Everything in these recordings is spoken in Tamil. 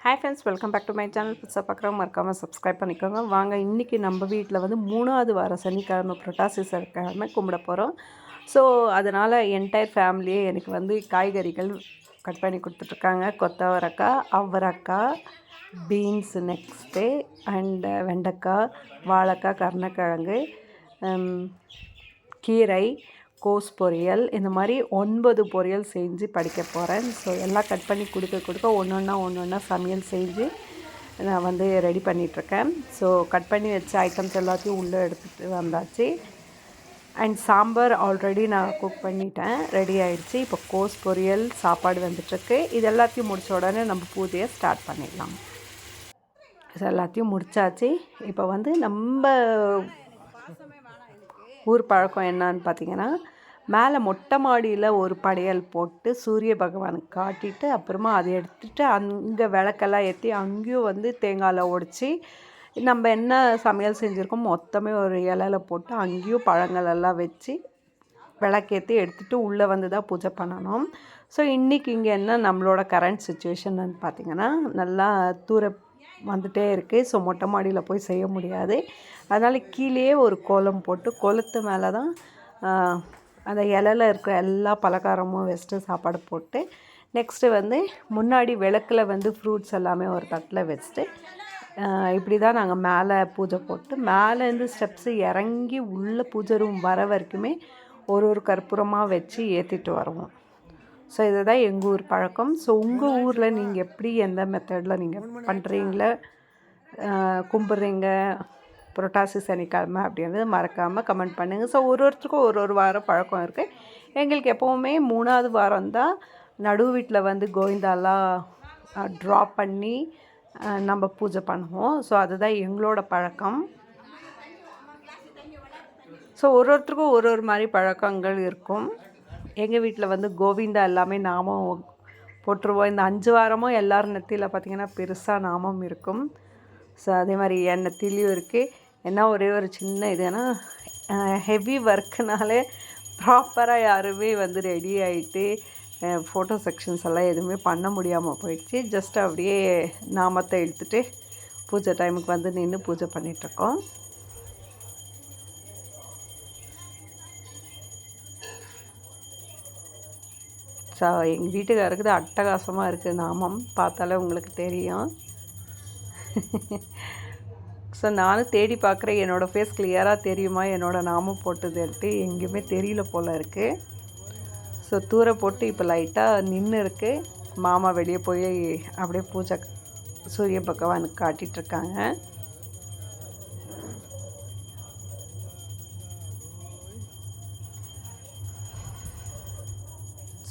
Hi friends, welcome back to my channel. புதுசாக பார்க்குறவங்க மறக்காமல் சப்ஸ்கிரைப் பண்ணிக்கோங்க. வாங்க, இன்றைக்கி நம்ம வீட்டில் வந்து 3வது வாரம் சனிக்கிழமை புரட்டாசி சனிக்கிழமை கும்பிட போகிறோம். ஸோ அதனால் என்டையர் ஃபேமிலியே எனக்கு வந்து காய்கறிகள் கட் பண்ணி கொடுத்துட்ருக்காங்க. கொத்தவரக்காய், அவரைக்காய், பீன்ஸ் நெக்ஸ்ட்டு அண்டு வெண்டைக்காய், வாழைக்காய், கருணக்கிழங்கு, கீரை, கோஸ் பொரியல், இந்த மாதிரி 9 பொரியல் செஞ்சு படிக்க போகிறேன். ஸோ எல்லாம் கட் பண்ணி கொடுக்க ஒன்று ஒன்றா சமையல் செஞ்சு நான் வந்து ரெடி பண்ணிகிட்ருக்கேன். ஸோ கட் பண்ணி வச்ச ஐட்டம்ஸ் எல்லாத்தையும் உள்ளே எடுத்துகிட்டு வந்தாச்சு. அண்ட் சாம்பார் ஆல்ரெடி நான் குக் பண்ணிட்டேன், ரெடி ஆகிடுச்சு. இப்போ கோஸ் பொரியல் சாப்பாடு வந்துட்டுருக்கு. இது எல்லாத்தையும் முடித்த உடனே நம்ம பூஜையை ஸ்டார்ட் பண்ணிடலாம். ஸோ எல்லாத்தையும் முடித்தாச்சு. இப்போ வந்து நம்ம ஊர் பழக்கம் என்னன்னு பார்த்தீங்கன்னா, மேலே மொட்டை மாடியில் ஒரு படையல் போட்டு சூரிய பகவானுக்கு காட்டிட்டு அப்புறமா அதை எடுத்துகிட்டு அங்கே விளக்கெல்லாம் ஏற்றி அங்கேயும் வந்து தேங்காயில் உடைச்சி நம்ம என்ன சமையல் செஞ்சுருக்கோம் மொத்தமே ஒரு இலையில் போட்டு அங்கேயும் பழங்கள் எல்லாம் வச்சு விளக்கேற்றி எடுத்துகிட்டு உள்ளே வந்து தான் பூஜை பண்ணணும். ஸோ இன்றைக்கி இங்கே என்ன நம்மளோட கரண்ட் சுச்சுவேஷன் பார்த்திங்கன்னா, நல்லா தூர வந்துகிட்டே இருக்குது. ஸோ மொட்டை மாடியில் போய் செய்ய முடியாது. அதனால் கீழே ஒரு கோலம் போட்டு கோலத்து மேலே தான் அந்த இலையில் இருக்கிற எல்லா பலகாரமும் வச்சுட்டு சாப்பாடு போட்டு நெக்ஸ்ட்டு வந்து முன்னாடி விளக்கில் வந்து ஃப்ரூட்ஸ் எல்லாமே ஒரு தட்டில் வச்சுட்டு இப்படி தான் நாங்கள் மேலே பூஜை போட்டு மேலேருந்து ஸ்டெப்ஸு இறங்கி உள்ளே பூஜை ரூம் வர வரைக்குமே ஒரு கற்பூரமாக வச்சு ஏற்றிட்டு வருவோம். ஸோ இதுதான் எங்கள் ஊர் பழக்கம். ஸோ உங்கள் ஊரில் நீங்கள் எப்படி எந்த மெத்தடில் நீங்கள் பண்ணுறீங்களா, கும்பிட்றீங்க புரட்டாசி சனிக்கிழமை அப்படின்றது மறக்காமல் கமெண்ட் பண்ணுங்கள். ஸோ ஒருத்தருக்கும் ஒரு வாரம் பழக்கம் இருக்குது. எங்களுக்கு எப்போவுமே 3வது வாரம் தான் நடு வீட்டில் வந்து கோவிந்தாலாம் ட்ராப் பண்ணி நம்ம பூஜை பண்ணுவோம். ஸோ அதுதான் எங்களோட பழக்கம். ஸோ ஒருத்தருக்கும் ஒரு மாதிரி பழக்கங்கள் இருக்கும். எங்கள் வீட்டில் வந்து கோவிந்தா எல்லாமே நாமம் போட்டுருவோம். இந்த 5 வாரமும் எல்லோரும் நெத்தியில் பார்த்திங்கன்னா பெருசாக நாமம் இருக்கும். ஸோ அதே மாதிரி என் நெத்திலையும் இருக்குது. என்ன ஒரே ஒரு சின்ன இதுனா ஹெவி ஒர்க்குனாலே ப்ராப்பராக யாருமே வந்து ரெடி ஆகிட்டு ஃபோட்டோ செக்ஷன்ஸ் எல்லாம் எதுவுமே பண்ண முடியாமல் போயிடுச்சு. ஜஸ்ட் அப்படியே நாமத்தை இழுத்துட்டு பூஜை டைமுக்கு வந்து நின்று பூஜை பண்ணிகிட்ருக்கோம். ஸோ எங்கள் வீட்டுக்காருக்கு தான் அட்டகாசமாக இருக்குது நாமம், பார்த்தாலே உங்களுக்கு தெரியும். ஸோ நானும் தேடி பார்க்குறேன், என்னோடய ஃபேஸ் கிளியராக தெரியுமா என்னோடய நாமம் போட்டதுன்ட்டு. எங்கேயுமே தெரியல போல் இருக்குது. ஸோ தூர போட்டு இப்போ லைட்டாக நின்று இருக்குது. மாமா வெளியே போய் அப்படியே பூஜை சூரிய பகவானுக்கு காட்டிகிட்ருக்காங்க.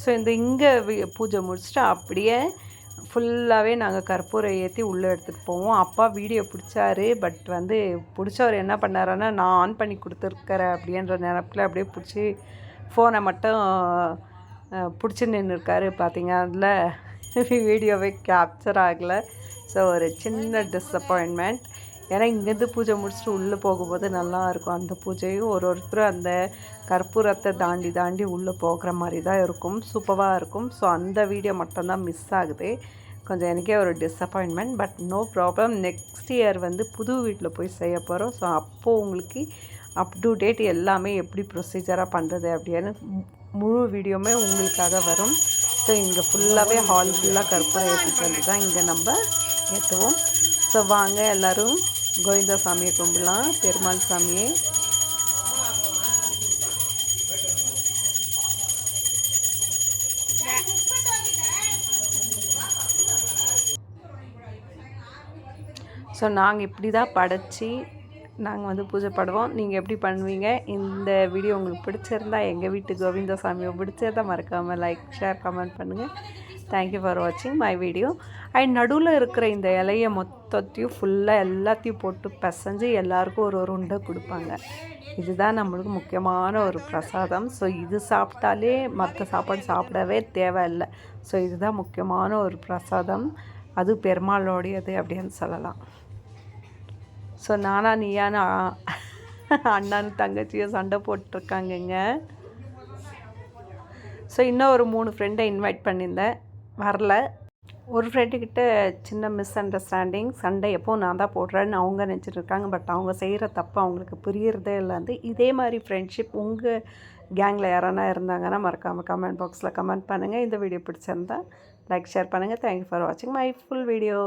ஸோ இந்த இங்கே பூஜை முடிச்சுட்டு அப்படியே ஃபுல்லாகவே நாங்கள் கற்பூரம் ஏற்றி உள்ளே எடுத்துகிட்டு போவோம். அப்பா வீடியோ பிடிச்சாரு. பட் வந்து பிடிச்சவர் என்ன பண்ணாருன்னா, நான் ஆன் பண்ணி கொடுத்துருக்கிறேன் அப்படின்ற நினப்பில் அப்படியே பிடிச்சி ஃபோனை மட்டும் பிடிச்சி நின்றுருக்காரு. பார்த்தீங்க, அதில் வீடியோவே கேப்சர் ஆகலை. ஸோ ஒரு சின்ன டிஸப்பாயின்மெண்ட். ஏன்னா இங்கேருந்து பூஜை முடிச்சுட்டு உள்ளே போகும்போது நல்லாயிருக்கும். அந்த பூஜையும் ஒருத்தரும் அந்த கற்பூரத்தை தாண்டி உள்ளே போகிற மாதிரி தான் இருக்கும். சூப்பராக இருக்கும். ஸோ அந்த வீடியோ மட்டும்தான் மிஸ் ஆகுது. கொஞ்சம் எனக்கே ஒரு disappointment. But no problem. Next year வந்து புது வீட்டில் போய் செய்ய போகிறோம். ஸோ அப்போது உங்களுக்கு அப் டு டேட் எல்லாமே எப்படி ப்ரொசீஜராக பண்ணுறது அப்படின்னு முழு வீடியோவுமே உங்களுக்காக வரும். ஸோ இங்கே ஃபுல்லாகவே ஹால் ஃபுல்லாக கற்பூரம் ஏற்றிட்டு வந்து தான் இங்கே நம்ம ஏற்றுவோம். ஸோ வாங்க எல்லோரும் கோவிந்தா சாமியை கும்பிடலாம், பெருமாள் சாமியை. ஸோ நாங்கள் இப்படி தான் படைச்சி நாங்கள் வந்து பூஜை பண்ணுவோம். நீங்கள் எப்படி பண்ணுவீங்க? இந்த வீடியோ உங்களுக்கு பிடிச்சிருந்தா, எங்கள் வீட்டு கோவிந்தா சாமியை பிடிச்சிருந்தா மறக்காமல் லைக், ஷேர், கமெண்ட் பண்ணுங்கள். தேங்க்யூ ஃபார் வாட்சிங் மை வீடியோ. அண்ட் நடுவில் இருக்கிற இந்த இலையை மொத்தத்தையும் ஃபுல்லாக எல்லாத்தையும் போட்டு பிசைஞ்சு எல்லாருக்கும் ஒரு உண்டை கொடுப்பாங்க. இதுதான் நம்மளுக்கு முக்கியமான ஒரு பிரசாதம். ஸோ இது சாப்பிட்டாலே மற்ற சாப்பாடு சாப்பிடவே தேவையில்லை. ஸோ இதுதான் முக்கியமான ஒரு பிரசாதம். அது பெருமாளோடையது அப்படின்னு சொல்லலாம். ஸோ நானா நீயான்னு அண்ணான்னு தங்கச்சியும் சண்டை போட்டிருக்காங்கங்க. ஸோ இன்னும் ஒரு 3 ஃப்ரெண்டை இன்வைட் பண்ணியிருந்தேன், வரல. ஒரு ஃப்ரெண்டுக்கிட்ட சின்ன மிஸ் அண்டர்ஸ்டாண்டிங், சண்டை எப்போவும் நான் தான் போடுறேன்னு அவங்க நினச்சிட்டு இருக்காங்க. பட் அவங்க செய்கிற தப்பு அவங்களுக்கு புரியறதே இல்ல. இதே மாதிரி ஃப்ரெண்ட்ஷிப் உங்கள் கேங்கில் யாரானா இருந்தாங்கன்னா மறக்காமல் கமெண்ட் பாக்ஸில் கமெண்ட் பண்ணுங்கள். இந்த வீடியோ பிடிச்சிருந்தா லைக், ஷேர் பண்ணுங்கள். தேங்க்யூ ஃபார் வாட்சிங் மை ஃபுல் வீடியோ.